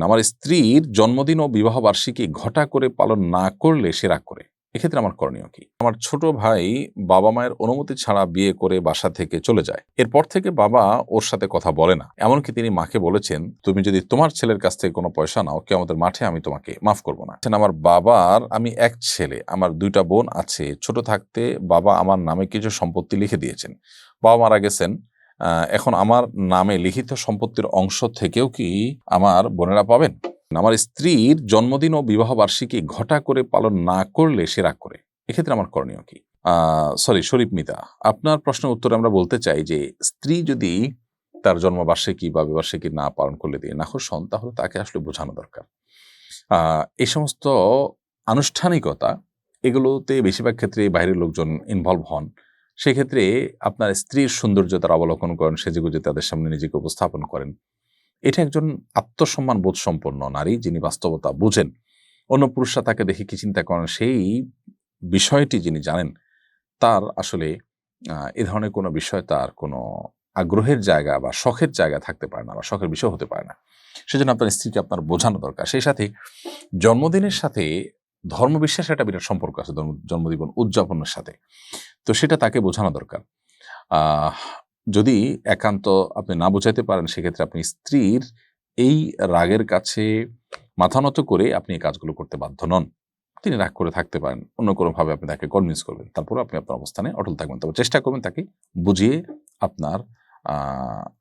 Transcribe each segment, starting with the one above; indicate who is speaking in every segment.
Speaker 1: আমার স্ত্রীর জন্মদিন ও বিবাহ বার্ষিকী ঘটা করে পালন না করলে সে রাগ করে। এক্ষেত্রে আমার করণীয় কি? আমার ছোট ভাই বাবা-মায়ের অনুমতি ছাড়া বিয়ে করে বাসা থেকে চলে যায়। এরপর থেকে বাবা ওর সাথে কথা বলে না। এমনকি তিনি মাকে বলেছেন, "তুমি যদি তোমার ছেলের কাছ থেকে কোনো পয়সা নাও, কিয়ামতের মাঠে আমি তোমাকে মাফ করব না।" আমার বাবার আমি এক ছেলে, আমার ২ টা বোন আছে। ছোট থাকতে বাবা আমার নামে কিছু সম্পত্তি লিখে দিয়েছেন। বাবা মারা গেছেন। আ এখন আমার নামে লিখিত সম্পত্তির অংশ থেকেও কি আমার বোনেরা পাবেন? আমার স্ত্রীর জন্মদিন ও বিবাহ বার্ষিকী ঘটা করে পালন না করলে সে রাগ করে। এক্ষেত্রে আমার করণীয় কি? শরীফ মিতা, আপনার প্রশ্নের উত্তরে আমরা বলতে চাই যে, স্ত্রী যদি তার জন্মবার্ষিকী বা বিবাহবার্ষিকী না পালন করলে তিনি নাখোশ হন, তাহলে তাকে আসলে বোঝানো দরকার। আ এই সমস্ত আনুষ্ঠানিকতা, এগুলোতে বেশিরভাগ ক্ষেত্রেই বাইরের লোকজন ইনভলভ হন। সেক্ষেত্রে আপনার স্ত্রীর সৌন্দর্য তারা অবলোকন করেন, সেজেগুজে তাদের সামনে নিজেকে উপস্থাপন করেন। এটা একজন আত্মসম্মান বোধ সম্পন্ন নারী, যিনি বাস্তবতা বুঝেন। অন্য পুরুষরা তাকে দেখে কি চিন্তা করেন, সেই বিষয়টি যিনি জানেন, তার আসলে এ ধরনের কোনো বিষয় তার কোনো আগ্রহের জায়গা বা শখের জায়গা থাকতে পারে না বা শখের বিষয় হতে পারে না। সেজন্য আপনার স্ত্রীকে আপনার বোঝানো দরকার। সেই সাথে জন্মদিনের সাথে ধর্মবিশ্বাসের একটা বিরাট সম্পর্ক আছে জন্মদিবন উদযাপনের সাথে। তো সেটা তাকে বোঝানো দরকার। আহ যদি একান্ত আপনি না বোঝাইতে পারেন, সেক্ষেত্রে আপনি স্ত্রীর এই রাগের কাছে মাথা নত করে আপনি এই কাজগুলো করতে বাধ্য নন। তিনি রাগ করে থাকতে পারেন। অন্য কোনোভাবে আপনি তাকে কনভিন্স করবেন। তারপরেও আপনি আপনার অবস্থানে অটল থাকবেন। তবে চেষ্টা করবেন তাকে বুঝিয়ে আপনার আ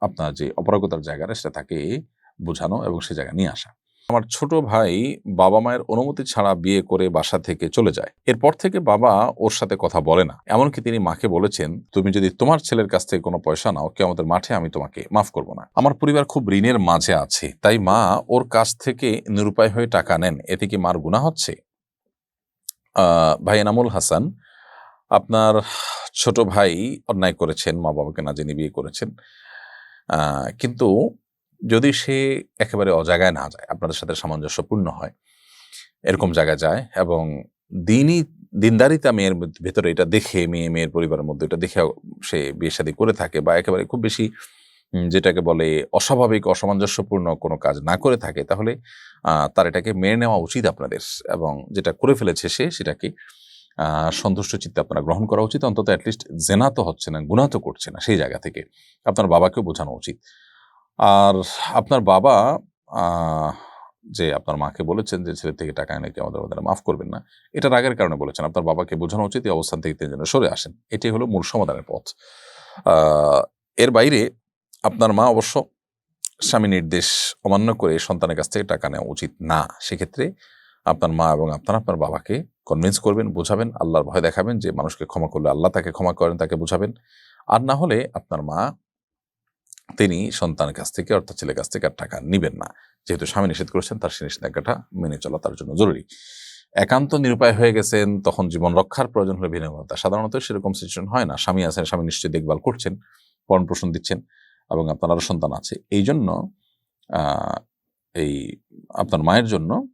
Speaker 1: আপনার যে অপারগতার জায়গাটা সেটা তাকে বোঝানো এবং সে জায়গায় নিয়ে আসা। আমার ছোট ভাই বাবা-মায়ের অনুমতি ছাড়া বিয়ে করে বাসা থেকে চলে যায়। এরপর থেকে বাবা ওর সাথে কথা বলে না। এমনকি তিনি মাকে বলেছেন, "তুমি যদি তোমার ছেলের কাছ থেকে কোনো পয়সা নাও, কিয়ামতের মাঠে আমি তোমাকে মাফ করব না।" আমার পরিবার খুব ঋণের মাঝে আছে। তাই মা ওর কাছ থেকে নিরুপায় হয়ে টাকা নেন। এতে কি মার গুনাহ হচ্ছে? ভাই এনামুল হাসান, আপনার ছোট ভাই অন্যায় করেছেন, মা-বাবাকে না জেনে বিয়ে করেছেন। আ কিন্তু যদি সে একেবারে অজাগায় না যায়, আপনাদের সাথে সামঞ্জস্যপূর্ণ হয়, এরকম জায়গায় যায় এবং দিনদারিতা মেয়ের ভেতরে এটা দেখে, মেয়ের পরিবারের মধ্যে এটা দেখে সে বিয়ে-শাদী করে থাকে বা একেবারে খুব বেশি যেটাকে বলে অস্বাভাবিক, অসামঞ্জস্যপূর্ণ কোনো কাজ না করে থাকে, তাহলে তার এটাকে মেনে নেওয়া উচিত আপনাদের এবং যেটা করে ফেলেছে সে, সেটাকে আ সন্তুষ্ট চিত্তে আপনারা গ্রহণ করা উচিত। অন্তত এটলিস্ট জেনা তো হচ্ছে না, গুনাহ তো করছে না, সেই জায়গা থেকে। আপনার বাবাকেও বোঝানো উচিত। আর আপনার বাবা আ যে আপনার মাকে বলেছেন যে, "ছেলের থেকে টাকা এনে কি আমাদের মাফ করবেন না?" এটা রাগের কারণে বলেছেন। আপনার বাবাকে বোঝানো উচিত এই অবস্থান থেকে তিনি যেন সরে আসেন। এটাই হলো মূল সমাধানের পথ। আ এর বাইরে আপনার মা অবশ্য স্বামীর নির্দেশ অমান্য করে সন্তানের কাছ থেকে টাকা নেওয়া উচিত না। সেক্ষেত্রে আপনার মা এবং আপনার বাবাকে কনভিন্স করবেন, বোঝাবেন, আল্লাহর ভয় দেখাবেন যে মানুষকে ক্ষমা করলে আল্লাহ তাকে ক্ষমা করেন, তাকে বোঝাবেন। আর না হলে আপনার মা, তিনি সন্তানের কাছ থেকে অর্থাৎ ছেলের কাছ থেকে আর টাকা নিবেন না। যেহেতু স্বামী নিষেধ করেছেন, তার সে নিষেধাজ্ঞাটা মেনে চলা তার জন্য জরুরি। একান্ত নিরুপায় হয়ে গেছেন, তখন জীবন রক্ষার প্রয়োজন হলে ভিন্নতা। সাধারণত সেরকম সিচুয়েশন হয় না। স্বামী আছেন, স্বামী নিশ্চয়ই দেখভাল করছেন, ভরণ-পোষণ দিচ্ছেন এবং আপনার আরো সন্তান আছে। এইজন্য আ এই আপনার মায়ের জন্য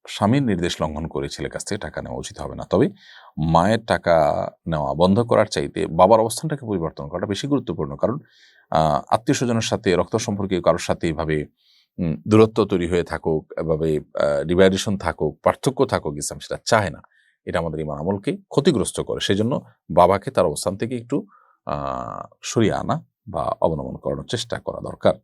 Speaker 1: স্বামীর নির্দেশ লঙ্ঘন করে ছেলের কাছ থেকে টাকা নেওয়া উচিত হবে না। তবে মায়ের টাকা নেওয়া বন্ধ করার চাইতে বাবার অবস্থানটাকে পরিবর্তন করাটা বেশি গুরুত্বপূর্ণ। কারণ আত্মীয়স্বজনের সাথে, রক্ত সম্পর্কে কারো সাথে এভাবে দূরত্ব তৈরি হয়ে থাকুক, এভাবে ডিভাইডেশন থাকুক, পার্থক্য থাকুক, ইসলাম সেটা চায় না। এটা আমাদের ঈমান আমলকে ক্ষতিগ্রস্ত করে। সেজন্য বাবাকে তার অবস্থান থেকে একটু আ সরিয়ে আনা বা অবনমন করানোর চেষ্টা করা দরকার।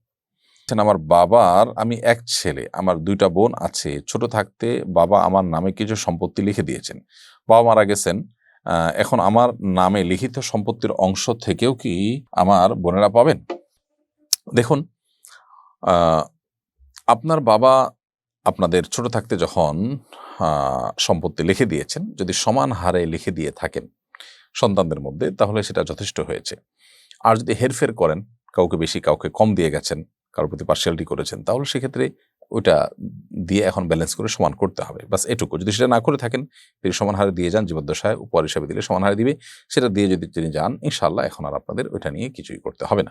Speaker 1: আমার বাবার আমি এক ছেলে, আমার ২ টা বোন আছে। ছোট থাকতে বাবা আমার নামে কিছু সম্পত্তি লিখে দিয়েছেন। বাবা মারা গেছেন। আ এখন আমার নামে লিখিত সম্পত্তির অংশ থেকেও কি আমার বোনেরা পাবেন? দেখুন, আ আপনার বাবা আপনাদের ছোট থাকতে যখন আ সম্পত্তি লিখে দিয়েছেন, যদি সমান হারে লিখে দিয়ে থাকেন সন্তানদের মধ্যে, তাহলে সেটা যথেষ্ট হয়েছে। আর যদি হেরফের করেন, কাউকে বেশি কাউকে কম দিয়ে গেছেন, কারো প্রতি পার্সিয়ালিটি করেছেন, তাহলে সেক্ষেত্রে ওইটা দিয়ে এখন ব্যালেন্স করে সমান করতে হবে। বাস এটুকু। যদি সেটা না করে থাকেন, তিনি সমান হারে দিয়ে যান, জীবদ্দশায় উপহার হিসাবে দিলে সমান হারে দিবে। সেটা দিয়ে যদি তিনি যান, ইনশাআল্লাহ এখন আর আপনাদের ওইটা নিয়ে কিছুই করতে হবে না।